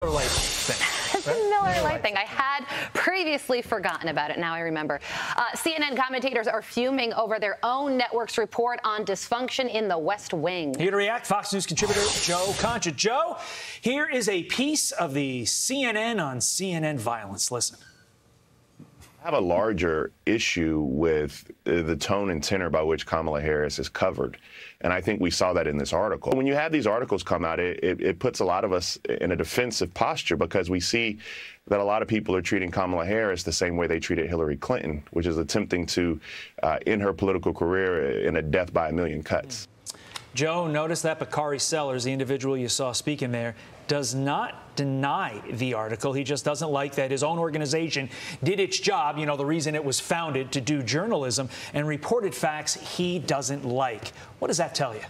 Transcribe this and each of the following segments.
Light thing. The Miller Lite thing. I had previously forgotten about it. Now I remember. CNN commentators are fuming over their own network's report on dysfunction in the West Wing. Here to react, Fox News contributor Joe Concha. Joe, here is a piece of the CNN on CNN violence. Listen. I have a larger issue with the tone and tenor by which Kamala Harris is covered. And I think we saw that in this article. When you have these articles come out, it puts a lot of us in a defensive posture because we see that a lot of people are treating Kamala Harris the same way they treated Hillary Clinton, which is attempting to end her political career in a death by a million cuts. Joe, notice that Bakari Sellers, the individual you saw speaking there, does not deny the article. He just doesn't like that his own organization did its job, you know, the reason it was founded, to do journalism, and reported facts he doesn't like. What does that tell you?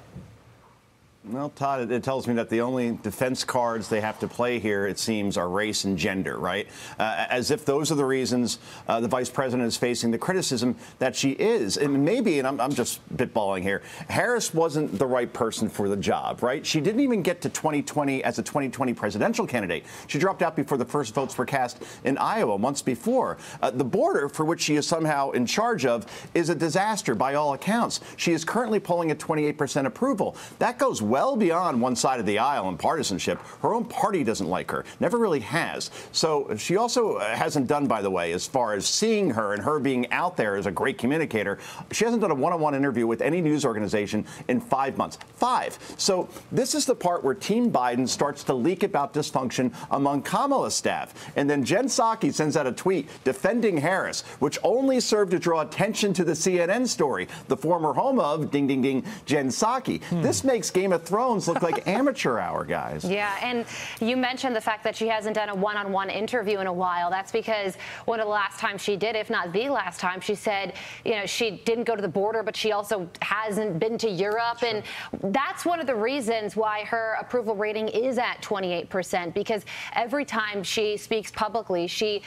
Well, Todd, it tells me that the only defense cards they have to play here, it seems, are race and gender, right? As if those are the reasons the vice president is facing the criticism that she is. And maybe, and I'm just spitballing here, Harris wasn't the right person for the job, right? She didn't even get to 2020 as a 2020 presidential candidate. She dropped out before the first votes were cast in Iowa months before. The border, for which she is somehow in charge of, is a disaster by all accounts. She is currently polling at 28% approval. That goes well beyond one side of the aisle in partisanship. Her own party doesn't like her, never really has. So she also hasn't done, by the way, as far as seeing her and her being out there as a great communicator, she hasn't done a one-on-one interview with any news organization in 5 months. 5. So this is the part where Team Biden starts to leak about dysfunction among Kamala's staff. And then Jen Psaki sends out a tweet defending Harris, which only served to draw attention to the CNN story, the former home of, ding, ding, ding, Jen Psaki. This makes Game of Thrones look like amateur hour, guys. Yeah, and you mentioned the fact that she hasn't done a one-on-one interview in a while. That's because one of the last times she did, if not the last time, she said, you know, she didn't go to the border, but she also hasn't been to Europe. Sure. And that's one of the reasons why her approval rating is at 28%, because every time she speaks publicly, she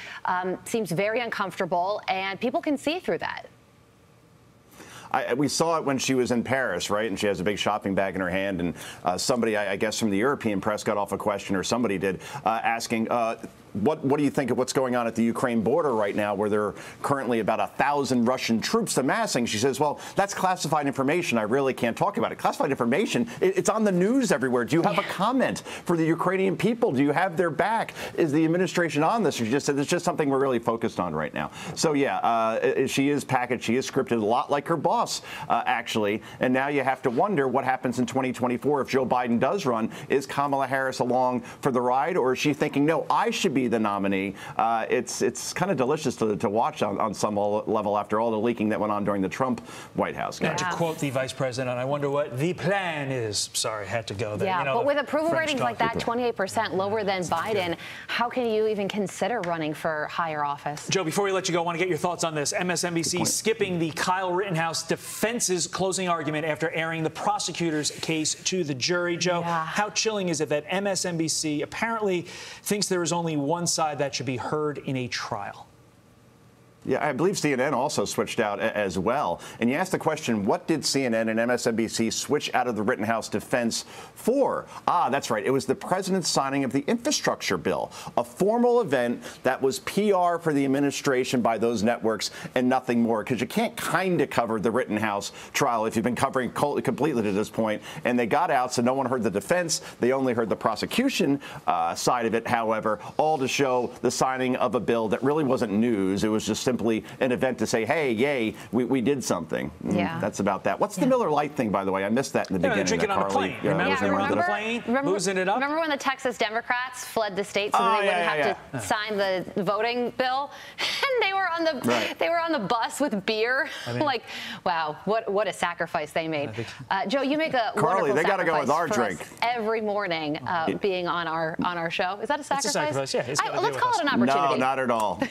seems very uncomfortable, and people can see through that. We saw it when she was in Paris, right? And she has a big shopping bag in her hand. And somebody, I guess from the European press, got off a question, or somebody did, asking, what do you think of what's going on at the Ukraine border right now, where there are currently about 1,000 Russian troops amassing? She says, well, that's classified information. I really can't talk about it. Classified information, it's on the news everywhere. Do you have a comment for the Ukrainian people? Do you have their back? Is the administration on this? Or she just said it's just something we're really focused on right now. So, yeah, she is packaged. She is scripted a lot like her boss, actually. And now you have to wonder what happens in 2024 if Joe Biden does run. Is Kamala Harris along for the ride, or is she thinking, no, I should be the nominee? It's kind of delicious to watch on some level after all the leaking that went on during the Trump White House. Yeah. To quote the vice president, I wonder what the plan is. Sorry, had to go there. Yeah, you know, but with approval ratings like that, 28% lower than Biden, how can you even consider running for higher office? Joe, before we let you go, I want to get your thoughts on this. MSNBC skipping the Kyle Rittenhouse defense's closing argument after airing the prosecutor's case to the jury. Joe, how chilling is it that MSNBC apparently thinks there is only one side that should be heard in a trial? Yeah, I believe CNN also switched out as well. And you asked the question, what did CNN and MSNBC switch out of the Rittenhouse defense for? That's right. It was the president's signing of the infrastructure bill, a formal event that was PR for the administration by those networks and nothing more, because you can't kind of cover the Rittenhouse trial if you've been covering completely to this point. And they got out, so no one heard the defense. They only heard the prosecution side of it, however, all to show the signing of a bill that really wasn't news. It was just simply an event to say, hey, yay, we did something. That's about that. What's the Miller Lite thing, by the way? I missed that in the beginning. Drinking on a plane. Remember the plane, losing it up? Remember when the Texas Democrats fled the state so that they wouldn't have to sign the voting bill? And they were on the bus with beer. I mean, like, wow, what a sacrifice they made. Joe, you make a Carly, wonderful they got to go with our sacrifice drink every morning, being on our show. Is that a sacrifice? It's a sacrifice, yeah. Let's call it an opportunity. No, not at all.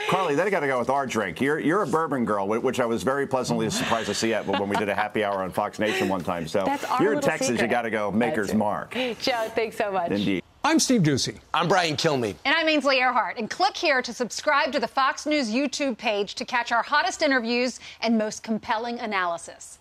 Carly, they got to go with our drink. You're a bourbon girl, which I was very pleasantly surprised to see when we did a happy hour on Fox Nation one time. So you're in Texas, secret. You got to go Maker's Mark. Joe, thanks so much. Indeed. I'm Steve Ducey. I'm Brian Kilmeade. And I'm Ainsley Earhart. And click here to subscribe to the Fox News YouTube page to catch our hottest interviews and most compelling analysis.